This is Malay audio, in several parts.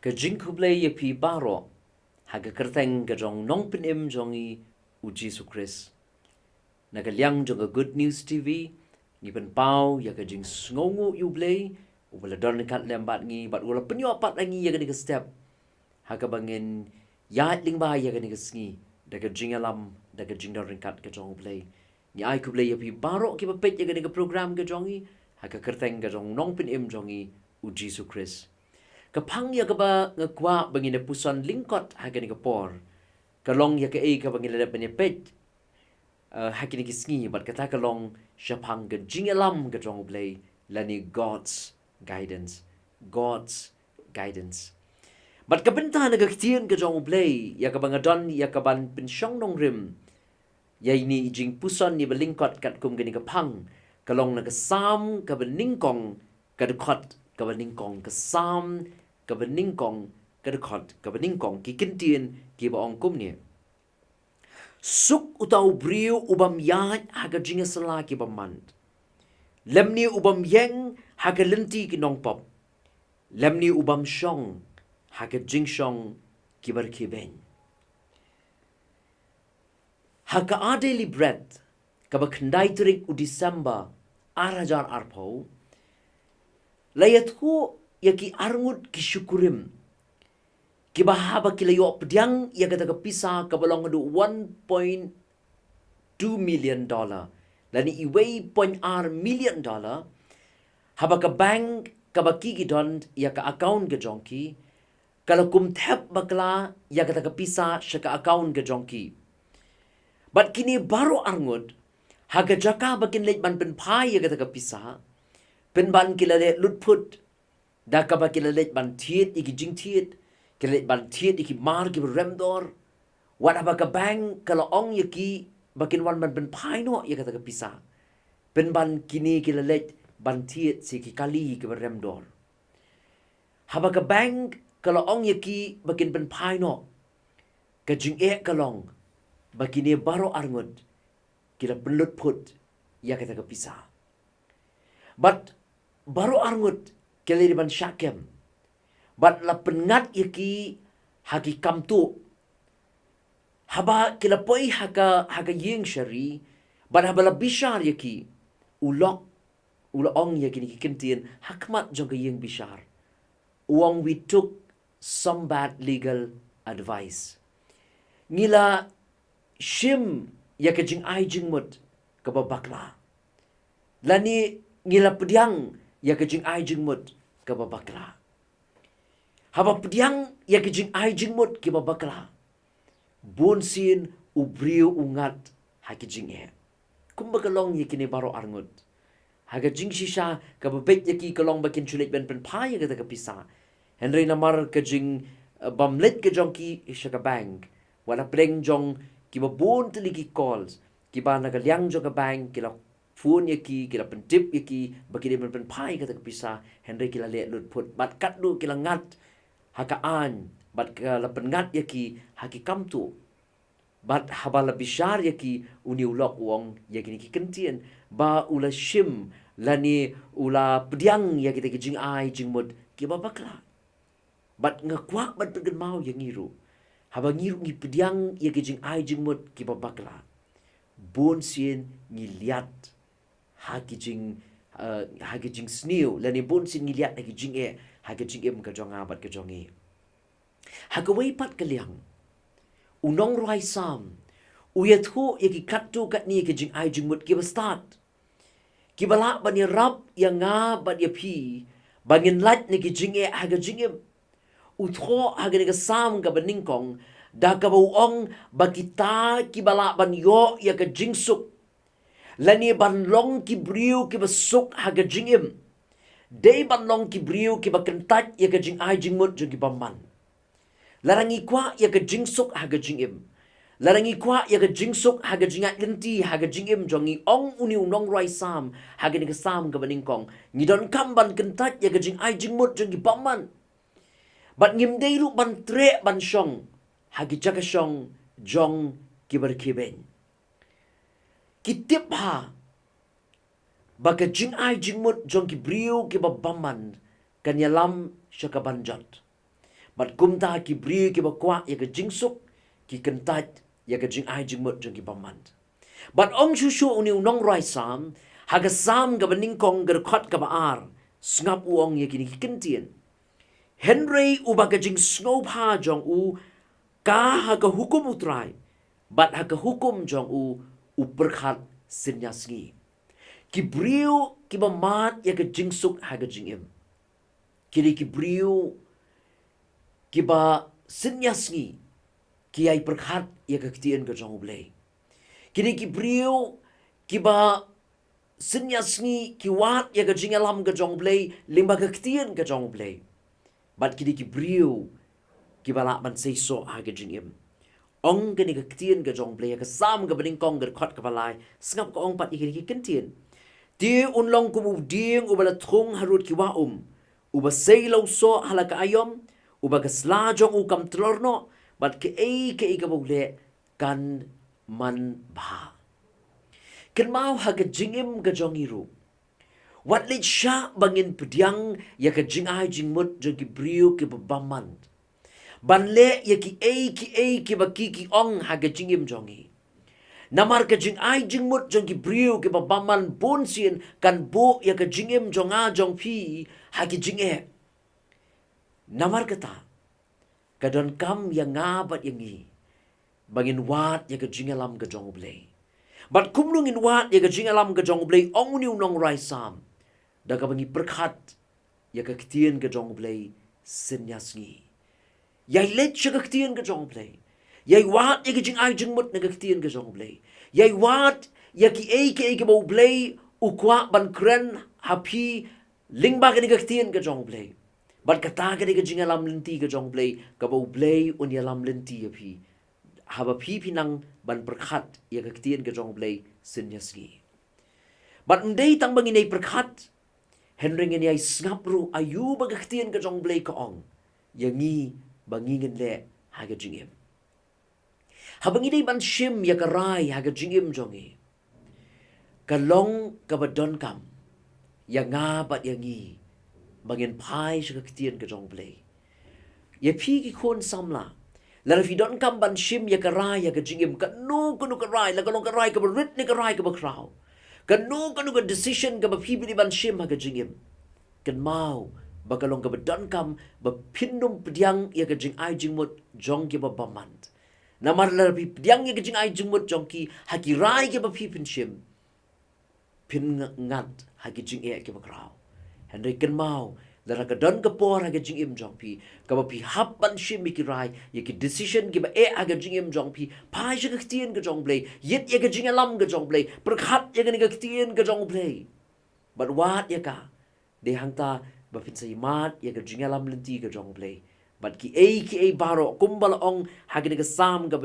Ka U Blei pi baro haga kyrteng ka jong nong pinim jongi U Jisu Khrist. Nagaliang jong Good News TV ni pen pau ya ka jing sngongu U Blei ubala don kat lembat ngi bat ula penyo pat lagi ya ka ni step haga bangin ya lingba ya ka ni sngi daga jing alam daga jing don kat ka jong U Blei ni ai U Blei ya pi baro ki ba pet ya ka ni program ka jongi haga kyrteng ka jong nong pinim jongi U Jisu Khrist. Kapang ya ka ba ngakwa bangin puson lyngkot haga ni por kalong ya ka ka bangin le banya pet hakini kisngi bat kata kalong syapang ke jingalam ke jong U Blei lani God's guidance. Bat kabenta na Ka Ktien ke jong U Blei ya ka bangadon ya ka ban pinsyong nong rim ya ini jingpuson ni belingkot kat kum gani kapang kalong na ka Salm ka beningkong ka dekot ka beningkong ka Salm ka beningkong ka dekot ka beningkong ki Ktien ki baong kum ni suk utau briu ubam yaj haga jinga sala ki bamand. Lemni ubam yeng haga lenti ki nongpop. Lemni ubam shong haga jingshong ki barkiben. Haga daily bread kaba kendai terik u December arajar arpau. Layat ho yaki arngut ki syukurim. Kibahaba kilayo pediang ia kata kepisa kabalong adu $1.2 million. Lani iwei $0.R million. Haba ka bank kabaki gidon ia ka account ke jongki. Kalau kum thep bakla ia kata kepisa syaka account ke jongki. But kini baru arngut haga jaka bakin lej ban penpai ia kata kepisa. Penban kilale lutput. Da kabakila lej ban tiet iki jing tiet. Kelet ban tiet iki mar ki remdor wat haba ka bang kalau ong yaki bakin wan ban ben paino ya kata kapisa ben ban kini kilalet ban tiet si ki kali ki remdor haba ka bang kalau ong yaki bakin ben paino ka jing kalong bakini baro arngut kila belut put ya kata kapisa but baro arngut kila ban syakem bat la pengat yaki haki kamtu haba kila poi haka yeng syari bat haba la bishar yaki ulok ong yaki ni Kentien hakmat jong ka yeng bishar uang we took some bad legal advice ngila shim yaka jing ai jing mut ka babakla lani ngila pediang yaka jing ai jing mut ka babakla haba pediang ya kijing ai jing mut ki babakla bonsin ubriu ungat hakijing kumba kalong yikini baro arngut haga jing shisha ka babet yaki kalong bakin chulit ben pen pa ya kata kapisa henry namar ka jing bamlet ka jong ki shaka bank wala pleng jong ki babon tili ki calls ki ba nagaliang jong ka bank ki la phone yaki ki la pentip yaki bakin ben pen pa ya kata kapisa henry ki la le lut put bat kat du ki la ngat hakaan bat la pengat yaki haki kamtu bat habala bishar yaki uni ulok wong yaki ni Kentien ba ula shim lani ula pediang yaki te jing ai jing mut ki babakla bat ngakwa bat pergen mau yang ngiru haba ngiru ngi pediang yaki jing ai jing mut ki babakla bon sien ngiliat haki jing sniu lani bon sien ngiliat haki jing haga jingim ka jong abat ka jongi haga wei pat kaliang unong ruai sam uyat hu yaki katu kat ni ka jing ai jing mut ki start ki bala ban ya rap ya nga bat ya pi bangin lat ni ki jing haga jingim utho haga ni ka sam ka beningkong da ka ong bakita ki bala ban yo ya ka jingsuk lani ban long ki briu ki basuk haga jingim day ban long ki briu ki bakentat ya ka jing ai jing mut jong ki baman larangi kwa ya ka jing suk haga jing im larangi kwa ya ka jing suk haga jing at lenti haga jing im jongi ong uni unong rai sam haga ni ka sam ka baningkong ni don kam ban kentat ya ka jing ai jing mut jong ki baman bat ngim day ru ban tre ban shong hagi jaka shong jong ki barkiben kitip ha baka jing ai jing mut jong ki briu ki babaman kan yalam syaka banjat But kumta ki bri ki bakwa ya ka jingsuk ki kentat ya ka jing ai jing mut jong ki bamand. But ong shushu uni unong rai sam haga sam ga baning kong ga khot ga baar ngap uong ya ki kentien. Henry uba ka jing sngewbha jong u ka haga hukum utrai but haga hukum jong u perkhat sngi. Ki brio ki bamat ya ka jingsuk haga jingim. Kiri ki brio ki ba sngi ki ai perkhat ya ka ktien ka jong blei. Kiri ki brio ki ba sngi ki wat ya ka jingalam ka jong blei limba ka ktien ka jong blei. But kiri ki brio ki ba la ban sei so haga jingim. Ong ka ni ka ktien ka jong blei ka sam ka baning kong ka khot ka balai sngap ka ong pat ikiri ki kentien. Ti unlong kum uding ubala thong harut ki wa uba sei lo so halaka ayom uba ka slajong u kam trorno but ke ka bole kan man bha. Kan mau haga jingim ka jong iru. Wat lit sha bangin pediang ya ka jing ai jing mut jong ki brio ki babamand. Ban le ya ki ba ki ong haga jingim jongi. Namar ka jing ai jing mut jong ki brio ki babaman bonsien kan bo ya ka jingim jonga jong pi hagi jing e. Namar kata kadon kam ya ngabat yangi bangin wat ya ka jingalam ka jong blei. But kumnungin wat ya ka jingalam ka jong blei ong ni unong rai sam. Da ka bangi perkhat ya ka ktien ka jong blei sngi. Yai let ya ka ktien ka jong blei. Yai wat ya ka jing ai jing mut na ka ktien ka jong blei. Yai wat ya ki ka bo blei ukwa ban kren hapi lingba ka ni ka ktien ka jong blei. But kata ka ni ka jingalam linti ka jong blei ka bo blei un yalam linti api. Haba pi nang ban perkhat ya ka ktien ka jong blei sngi. But ndai tang bangin ai perkhat henring ni ai ngapru ayu ba ka ktien ka jong blei ka ong. Yangi bangingin le haga jingim. Habang ini ban syim ya karai haga jingim jongi. Kalong kabadon kam. Ya ngabat yangi. Bangin pai sa ktien ka jong blei. Ya pi ki kon samla. Lara fi don kam ban syim ya karai haga jingim. Kanu karai. La kalong karai ka barit ni karai ka bakraw. Kanu ka decision ka ba pi ban syim haga jingim. Kan mau. Bakalong ka badon kam ba pindum pediang ya ka jing ai jing mut jong ki ba bamand. Namar la pi pediang ya ka jing ai jing mut jong ki haki rai ki ba pi pinshim. Pin ngat haki jing e ki ba kraw. Henry kan mau la ka don ka por haki jing im jong pi ka ba pi hap ban shim ki rai ya ki decision ki ba e haki jing im jong pi pai ka ktien ka jong blei yet ya ka jing alam ka jong blei perkhat ya ka ni ka ktien ka jong blei. But what ya ka de hangta bapin sa imat ya ka jingalam lenti ka jong blei. But ki a baro kumbal ong hagin ka sam ka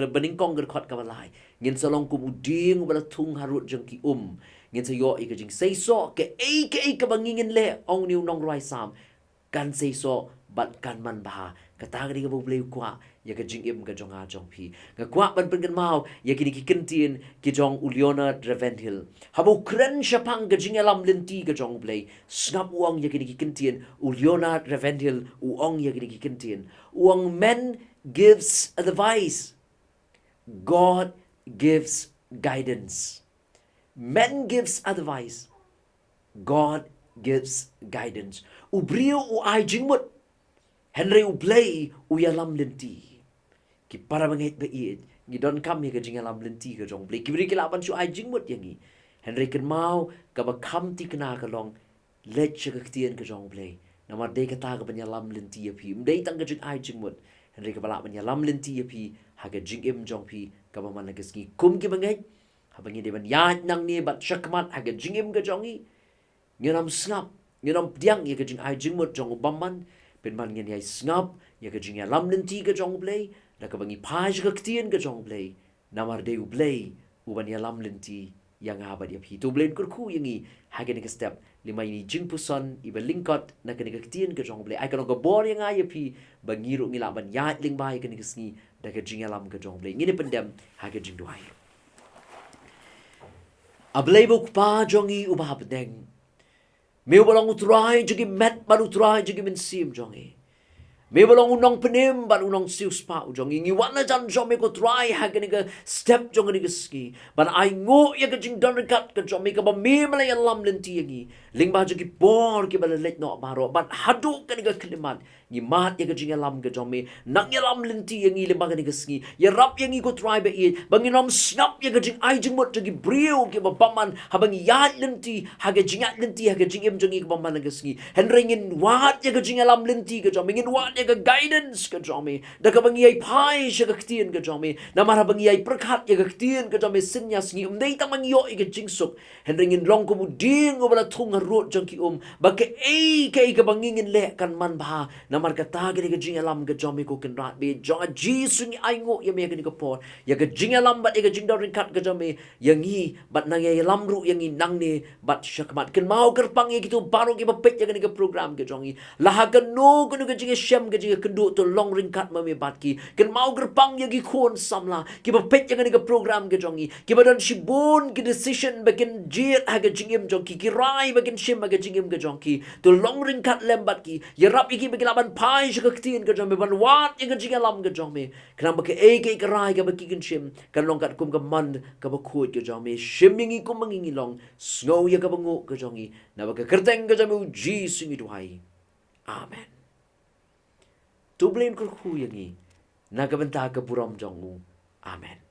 baning kong ka khot ka balai. Ngin sa long kum uding bala thung harut jong ki Ngin sa yo ka jing say so ka ka bangingin le ong niu nong rai sam. Kan say so but kan man baha. Kata ka ka blei kwa ya ka jing im ka jong a jong pi. Nga kwa ban pengen mau ya ki kentien ki jong uliona Revenhill. Habo kren syapang ka jingalam lenti ka jong blei. Snap uang ya ki kentien uliona Revenhill uong ya ki kentien. Uang men gives advice. God gives guidance. Men gives advice. God gives guidance. Ubrio u ai jingmut. Henry U Blei u yalam lenti. Ki para bangit bait. Ni don kam ya ka jingalam lenti ka jong blei. Ki beri ki laban su ai jingmut yangi. Henry kan mau ka ba kam ti kena ka long let ka ktien ka jong blei. Namar de ka ta ka banyalam lenti api. Mdei tang ka jing ai jingmut. Henry ka bala banyalam lenti api ha ka jingim jong pi ka ba man ski kum ki bangai. Ha bangi de ban yat nang ni bat syakmat ha ka jingim ka jongi. Ngiram snap. Ngiram diang ya ka jing ai jingmut jong bamman. Penman ngin yai ngap ya ka jing lam lenti ka jong blei da ka bangi paj ka ktien ka jong blei namar de U Blei u ban ya lam lenti yang abad ya pi tu blei kurku yangi hagen ka step lima ini jingpuson iba lyngkot na ka ktien ka jong blei ai ka ka bor yang ya pi bangi ru ngila ban ya ling bai ka sngi da ka jing lam ka jong blei ngini pendem hagen jing duai ablei buk pa jongi u ba deng Meu balong utrai jagi met baru utrai jagi mynsiem jongi. Me balong unong penem ban unong sius pa ujong ingi wana jan jom me ko try ha gani ka step jong ni ski ban ai ngo ya ka jing don kat ka jom me ka ba me malay lam lenti yangi ling ba ki bor ki bala let no baro ban hadu ka ni ka klimat ni mat ya ka jing lam ka jom me nang ya lam lenti yangi le ba ka ni ka ski ya rap yangi ko try ba i bang inom snap ya ka jing ai jing mot ki brio ki ba paman ha bang ya lenti ha ka jing lenti ha ka jing em jong ki ba man ka ski henringin wat ya ka jing lam lenti ka jom ngin wat ya ka guidance ka jom me da ka bang yai pai sha ka ktien ka jom me na mar bang yai prakhat ya ka ktien ka jom me sinya sngi dei ta mang yo i ka jing suk henringin long ko mu ding o bala thung rot jong ki ba ka ka bang ngin le kan man ba na mar ka ta ka jing lam ka jom me ko kan rat be jong a jisu ni ai ngo ya me ka ni ka por ya ka jing lam ba ya ka jing dorin kat ka jom me yang hi bat nang ya lam ru yang hi nang ne bat shakmat kan mau kerpang ya gitu baru ki ba pet ya ka ni ka program ka jong hi lah ka no ka ni ka jing shem ka jing kendo to long ring kat ma me bat ki kan mau kerpang ya ki khon samla ki ba pet ya ka ni ka program ka jong hi ki ba don shibun ki decision ba kin jet ha ka jingim jong ki rai ba kin shim ba ka jingim ka jong ki to long ring kat lem bat ki ya rap ki ba ki laban pai ka ktien ka jong me ban wat ya ka jing lam ka jong me kan ba ka ka rai ka ba ki kin shim kan long kat kum ka man ka ba khut ka jong me shim ngi kum ngi long snow ya ka ba ngo ka jong hi na ba ka kyrteng ka jong me U Jisu ngi duhai amen tu Blei Un kur khu yang ngi na ka benta ka buram jong u amen